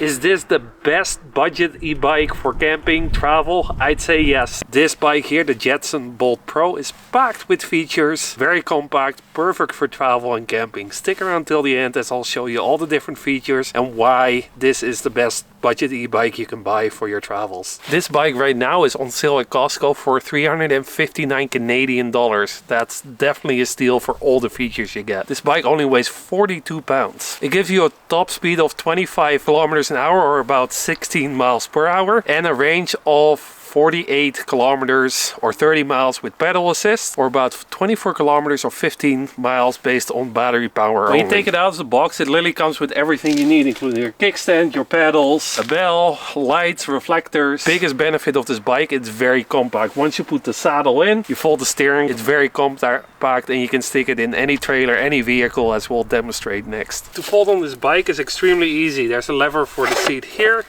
Is this the best budget e-bike for camping, travel? I'd say yes. This bike here, the Jetson Bolt Pro, is packed with features, very compact, perfect for travel and camping. Stick around till the end as I'll show you all the different features and why this is the best budget e-bike you can buy for your travels. This bike right now is on sale at Costco for 359 Canadian dollars. That's definitely a steal for all the features you get. This bike only weighs 42 pounds. It gives you a top speed of 25 kilometers an hour or about 16 miles per hour and a range of 48 kilometers or 30 miles with pedal assist, or about 24 kilometers or 15 miles based on battery power. When you take it out of the box, it literally comes with everything you need, including your kickstand, your pedals, a bell, lights, reflectors. Biggest benefit of this bike, it's very compact. Once you put the saddle in, you fold the steering, it's very compact and you can stick it in any trailer, any vehicle, as we'll demonstrate next. To fold on this bike is extremely easy. There's a lever for the seat here.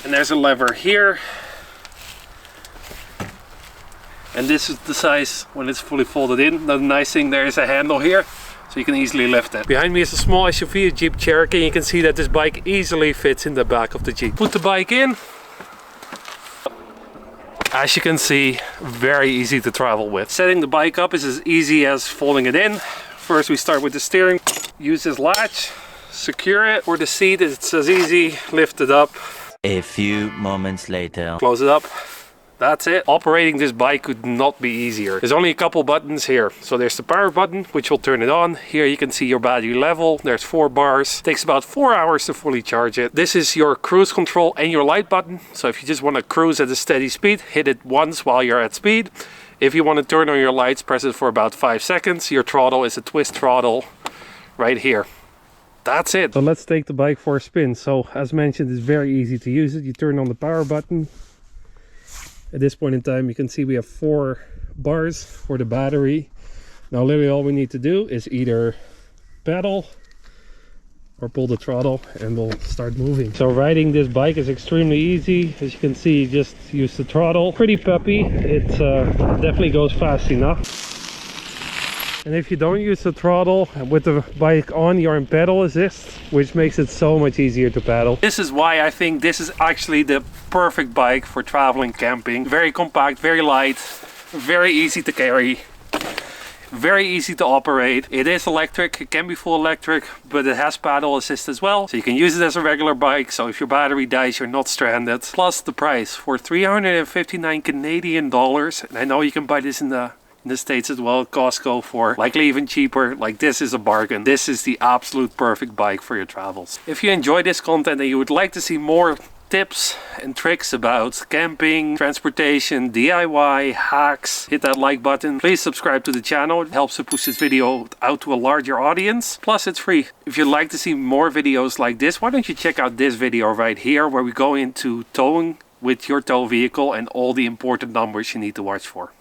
And there's a lever here, and this is the size when it's fully folded in. The nice thing, there is a handle here, so you can easily lift it. Behind me is a small SUV, a Jeep Cherokee. You can see that this bike easily fits in the back of the Jeep. Put the bike in. As you can see, very easy to travel with. Setting the bike up is as easy as folding it in. First we start with the steering. Use this latch, secure it. For the seat, it's as easy, lift it up. A few moments later. Close it up. That's it. Operating this bike could not be easier. There's only a couple buttons here. So there's the power button, which will turn it on. Here you can see your battery level. There's 4 bars. Takes about 4 hours to fully charge it. This is your cruise control and your light button. So if you just want to cruise at a steady speed, hit it once while you're at speed. If you want to turn on your lights, press it for about 5 seconds. Your throttle is a twist throttle right here. That's it. So let's take the bike for a spin. So as mentioned, it's very easy to use it. You turn on the power button. At this point in time, you can see we have 4 bars for the battery. Now literally all we need to do is either pedal or pull the throttle and we'll start moving. So riding this bike is extremely easy. As you can see, just use the throttle. Pretty peppy. It definitely goes fast enough. And if you don't use the throttle with the bike on, you're in pedal assist, which makes it so much easier to pedal. This is why I think this is actually the perfect bike for traveling, camping. Very compact, very light, very easy to carry, very easy to operate. It is electric, it can be full electric, but it has pedal assist as well. So you can use it as a regular bike, so if your battery dies, you're not stranded. Plus the price for 359 Canadian dollars. And I know you can buy this in the States as well at Costco for likely even cheaper. Like, this is a bargain. This is the absolute perfect bike for your travels. If you enjoy this content and you would like to see more tips and tricks about camping, transportation, DIY, hacks, hit that like button. Please subscribe to the channel. It helps to push this video out to a larger audience. Plus it's free. If you'd like to see more videos like this, why don't you check out this video right here where we go into towing with your tow vehicle and all the important numbers you need to watch for.